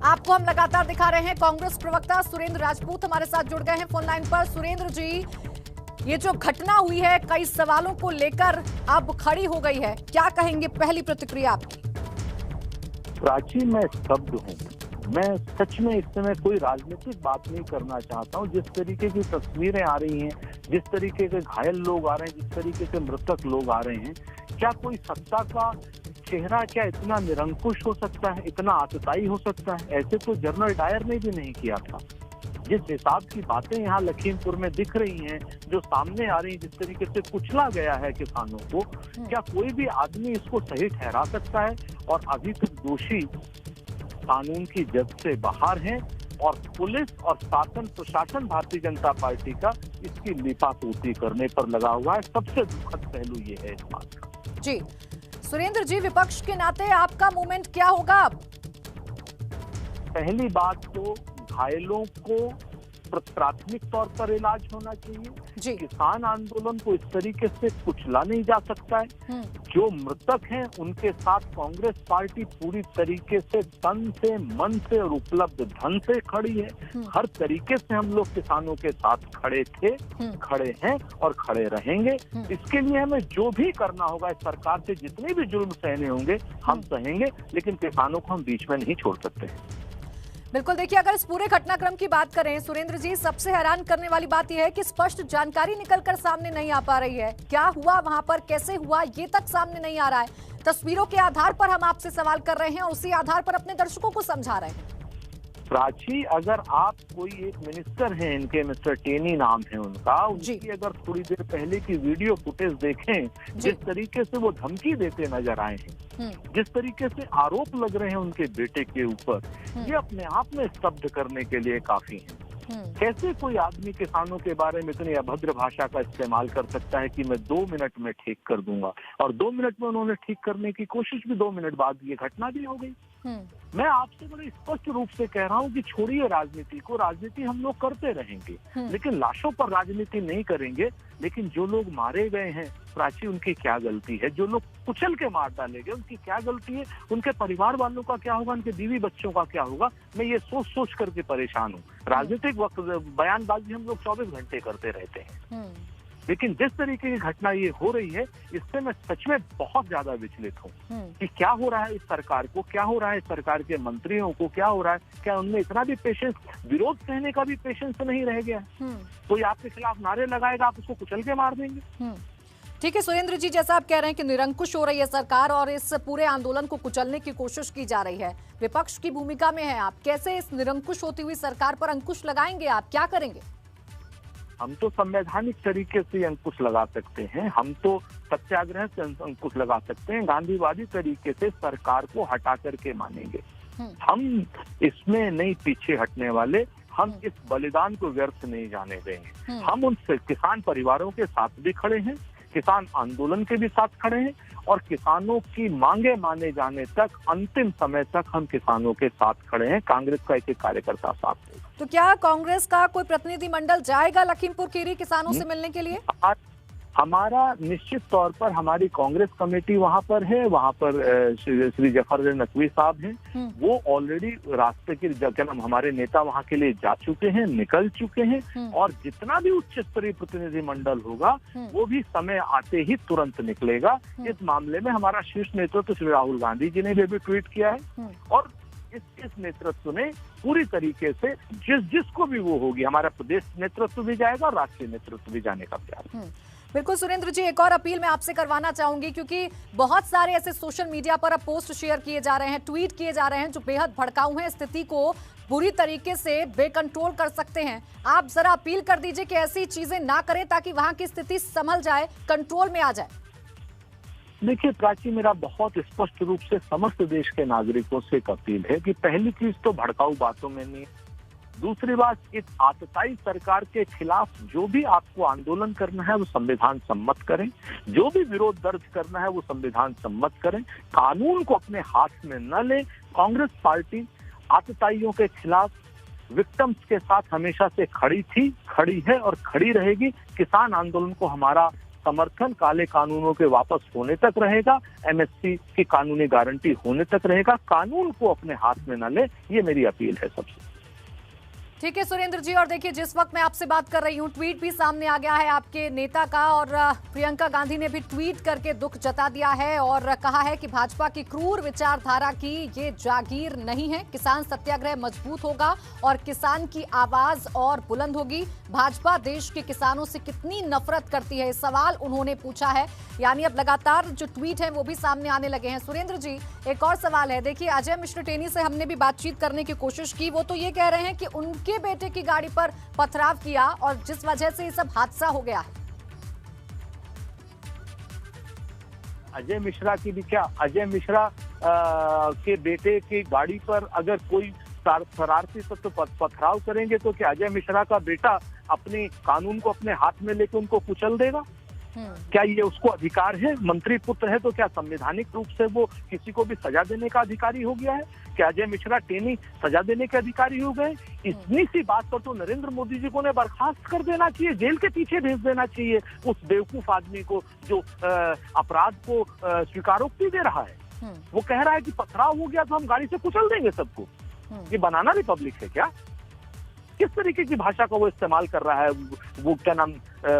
आपको हम लगातार दिखा रहे हैं। कांग्रेस प्रवक्ता सुरेंद्र राजपूत हमारे साथ जुड़ गए हैं फोन लाइन पर। सुरेंद्र जी, ये जो घटना हुई है कई सवालों को लेकर अब खड़ी हो गई है, क्या कहेंगे? पहली प्रतिक्रिया आपकी। प्राची, मैं स्तब्ध हूँ। मैं सच में इस समय कोई राजनीतिक बात नहीं करना चाहता हूँ। जिस तरीके की तस्वीरें आ रही हैं, जिस तरीके के घायल लोग आ रहे हैं, जिस तरीके से मृतक लोग आ रहे हैं, क्या कोई सत्ता का चेहरा क्या इतना निरंकुश हो सकता है, इतना आतताई हो सकता है? ऐसे तो जनरल डायर ने भी नहीं किया था। जिस हिसाब की बातें यहाँ लखीमपुर में दिख रही हैं, जो सामने आ रही हैं, जिस तरीके से कुचला गया है किसानों को, क्या कोई भी आदमी इसको सही ठहरा सकता है? और अभी तक दोषी कानून की जद से बाहर हैं और पुलिस और शासन प्रशासन भारतीय जनता पार्टी का इसकी लिपापोती करने पर लगा हुआ है। सबसे दुखद पहलू ये है इस बात का। जी सुरेंद्र जी, विपक्ष के नाते आपका मूवमेंट क्या होगा अब? पहली बात तो घायलों को प्राथमिक तौर पर इलाज होना चाहिए। किसान आंदोलन को इस तरीके से कुचला नहीं जा सकता है। जो मृतक हैं उनके साथ कांग्रेस पार्टी पूरी तरीके से तन से, मन से और उपलब्ध धन से खड़ी है। हर तरीके से हम लोग किसानों के साथ खड़े थे, खड़े हैं और खड़े रहेंगे। इसके लिए हमें जो भी करना होगा, इस सरकार से जितने भी जुल्म सहने होंगे हम सहेंगे, लेकिन किसानों को हम बीच में नहीं छोड़ सकते हैं। बिल्कुल, देखिए, अगर इस पूरे घटनाक्रम की बात करें सुरेंद्र जी, सबसे हैरान करने वाली बात यह है कि स्पष्ट जानकारी निकलकर सामने नहीं आ पा रही है। क्या हुआ वहां पर, कैसे हुआ, ये तक सामने नहीं आ रहा है। तस्वीरों के आधार पर हम आपसे सवाल कर रहे हैं और उसी आधार पर अपने दर्शकों को समझा रहे हैं। प्राची, अगर आप कोई एक मिनिस्टर हैं, इनके मिस्टर टेनी नाम है उनका, उनकी अगर थोड़ी देर पहले की वीडियो फुटेज देखें, जिस तरीके से वो धमकी देते नजर आए हैं, जिस तरीके से आरोप लग रहे हैं उनके बेटे के ऊपर, ये अपने आप में स्तब्ध करने के लिए काफी है। कैसे कोई आदमी किसानों के बारे में इतनी अभद्र भाषा का इस्तेमाल कर सकता है कि मैं 2 मिनट में ठीक कर दूंगा, और 2 मिनट में उन्होंने ठीक करने की कोशिश भी, 2 मिनट बाद ये घटना भी हो गई। मैं आपसे बड़े स्पष्ट रूप से कह रहा हूँ कि छोड़िए राजनीति को, राजनीति हम लोग करते रहेंगे, लेकिन लाशों पर राजनीति नहीं करेंगे। लेकिन जो लोग मारे गए हैं प्राची, उनकी क्या गलती है? जो लोग कुचल के मार डाले गए, उनकी क्या गलती है? उनके परिवार वालों का क्या होगा? उनके बीवी बच्चों का क्या होगा? मैं ये सोच सोच करके परेशान हूँ। राजनीतिक वक्त बयानबाजी हम लोग 24 घंटे करते रहते हैं, लेकिन जिस तरीके की घटना ये हो रही है, इससे मैं सच में बहुत ज्यादा विचलित हूँ कि क्या हो रहा है इस सरकार को, क्या हो रहा है इस सरकार के मंत्रियों को, क्या हो रहा है? क्या उनमें इतना भी पेशेंस, विरोध कहने का भी पेशेंस नहीं रह गया? कोई आपके खिलाफ नारे लगाएगा, आप उसको कुचल के मार देंगे। ठीक है सुरेंद्र जी, जैसा आप कह रहे हैं कि निरंकुश हो रही है सरकार और इस पूरे आंदोलन को कुचलने की कोशिश की जा रही है, विपक्ष की भूमिका में है आप, कैसे इस निरंकुश होती हुई सरकार पर अंकुश लगाएंगे? आप क्या करेंगे? हम तो संवैधानिक तरीके से अंकुश लगा सकते हैं, हम तो सत्याग्रह से अंकुश लगा सकते हैं, गांधीवादी तरीके से सरकार को हटा करके मानेंगे। हम इसमें नहीं पीछे हटने वाले, हम इस बलिदान को व्यर्थ नहीं जाने देंगे। हम उन किसान परिवारों के साथ भी खड़े हैं, किसान आंदोलन के भी साथ खड़े हैं, और किसानों की मांगे माने जाने तक, अंतिम समय तक हम किसानों के साथ खड़े हैं। कांग्रेस का एक कार्यकर्ता साथ देगा। तो क्या कांग्रेस का कोई प्रतिनिधिमंडल जाएगा लखीमपुर खीरी किसानों से मिलने के लिए? हमारा निश्चित तौर पर हमारी कांग्रेस कमेटी वहां पर है, वहां पर श्री जफर नकवी साहब हैं, वो ऑलरेडी रास्ते के जन्म हमारे नेता वहां के लिए जा चुके हैं, निकल चुके हैं, और जितना भी उच्च स्तरीय प्रतिनिधिमंडल होगा वो भी समय आते ही तुरंत निकलेगा। इस मामले में हमारा शीर्ष नेतृत्व श्री राहुल गांधी जी ने भी ट्वीट किया है, और इस नेतृत्व ने पूरी तरीके से जिसको भी वो होगी, हमारा प्रदेश नेतृत्व भी जाएगा और राष्ट्रीय नेतृत्व भी जाने का प्रयास। बिल्कुल सुरेंद्र जी, एक और अपील मैं आपसे करवाना चाहूंगी, क्योंकि बहुत सारे ऐसे सोशल मीडिया पर अब पोस्ट शेयर किए जा रहे हैं, ट्वीट किए जा रहे हैं जो बेहद भड़काऊ हैं, स्थिति को बुरी तरीके से बेकंट्रोल कर सकते हैं। आप जरा अपील कर दीजिए कि ऐसी चीजें ना करें ताकि वहां की स्थिति संभल जाए, कंट्रोल में आ जाए। देखिए प्राची, मेरा बहुत स्पष्ट रूप से समस्त देश के नागरिकों से एक अपील है कि पहली चीज तो भड़काऊ बातों में नहीं, दूसरी बात, इस आतताई सरकार के खिलाफ जो भी आपको आंदोलन करना है वो संविधान सम्मत करें, जो भी विरोध दर्ज करना है वो संविधान सम्मत करें, कानून को अपने हाथ में न लें। कांग्रेस पार्टी आतताइयों के खिलाफ, विक्टिम्स के साथ हमेशा से खड़ी थी, खड़ी है और खड़ी रहेगी। किसान आंदोलन को हमारा समर्थन काले कानूनों के वापस होने तक रहेगा, एमएसपी की कानूनी गारंटी होने तक रहेगा। कानून को अपने हाथ में न ले, ये मेरी अपील है सबसे। ठीक है सुरेंद्र जी, और देखिए जिस वक्त मैं आपसे बात कर रही हूँ ट्वीट भी सामने आ गया है आपके नेता का, और प्रियंका गांधी ने भी ट्वीट करके दुख जता दिया है और कहा है कि भाजपा की क्रूर विचारधारा की ये जागीर नहीं है। किसान सत्याग्रह मजबूत होगा और किसान की आवाज और बुलंद होगी। भाजपा देश के किसानों से कितनी नफरत करती है, सवाल उन्होंने पूछा है। यानी अब लगातार जो ट्वीट है वो भी सामने आने लगे हैं। सुरेंद्र जी, एक और सवाल है, देखिए अजय मिश्र टेनी से हमने भी बातचीत करने की कोशिश की, वो तो ये कह रहे हैं कि उनके बेटे की गाड़ी पर पथराव किया और जिस वजह से ये सब हादसा हो गया है। अजय मिश्रा की भी क्या, अजय मिश्रा के बेटे की गाड़ी पर अगर कोई शरारती तत्व पथराव करेंगे तो क्या अजय मिश्रा का बेटा अपने कानून को अपने हाथ में लेकर उनको कुचल देगा? क्या ये उसको अधिकार है? मंत्री पुत्र है तो क्या संवैधानिक रूप से वो किसी को भी सजा देने का अधिकारी हो गया है? क्या अजय मिश्रा टेनी सजा देने के अधिकारी हो गए? इतनी सी बात पर तो नरेंद्र मोदी जी को ने बर्खास्त कर देना चाहिए, जेल के पीछे भेज देना चाहिए उस बेवकूफ आदमी को जो अपराध को स्वीकारोक्ति दे रहा है। वो कह रहा है कि पथराव हो गया तो हम गाड़ी से कुचल देंगे सबको। ये बनाना रिपब्लिक है क्या? किस तरीके की भाषा का वो इस्तेमाल कर रहा है? वो क्या नाम,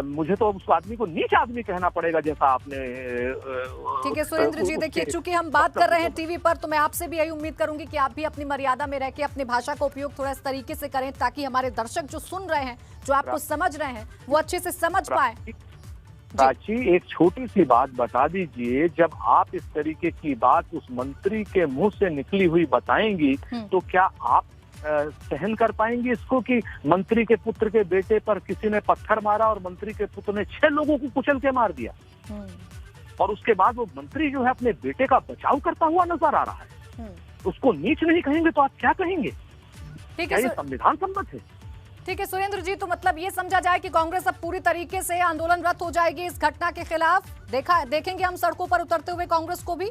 मुझे तो उस आदमी को नीच आदमी कहना पड़ेगा जैसा आपने। ठीक है सुरेंद्र जी, देखिए चूंकि हम बात कर रहे हैं टीवी पर, तो मैं आपसे भी यही उम्मीद करूंगी कि आप भी अपनी मर्यादा में रह के अपनी भाषा का उपयोग थोड़ा इस तरीके से करें ताकि हमारे दर्शक जो सुन रहे हैं, जो आपको समझ रहे हैं, वो अच्छे से समझ पाए। प्राची, एक छोटी सी बात बता दीजिए, जब आप इस तरीके की बात उस मंत्री के मुंह से निकली हुई बताएंगी तो क्या आप सहन कर पाएंगे इसको कि मंत्री के पुत्र के बेटे पर किसी ने पत्थर मारा और मंत्री के पुत्र ने 6 लोगों को कुचल के मार दिया, और उसके बाद वो मंत्री जो है अपने बेटे का बचाव करता हुआ नजर आ रहा है? उसको नीच नहीं कहेंगे तो आप क्या कहेंगे? क्या ये संविधान सम्मत है? ठीक है सुरेंद्र जी, तो मतलब ये समझा जाए कि कांग्रेस अब पूरी तरीके से आंदोलनरत हो जाएगी इस घटना के खिलाफ। देखेंगे हम सड़कों पर उतरते हुए कांग्रेस को भी।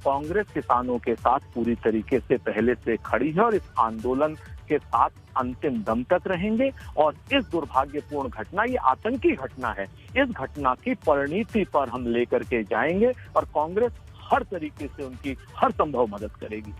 कांग्रेस किसानों के साथ पूरी तरीके से पहले से खड़ी है और इस आंदोलन के साथ अंतिम दम तक रहेंगे। और इस दुर्भाग्यपूर्ण घटना, ये आतंकी घटना है, इस घटना की परिणति पर हम लेकर के जाएंगे और कांग्रेस हर तरीके से उनकी हर संभव मदद करेगी।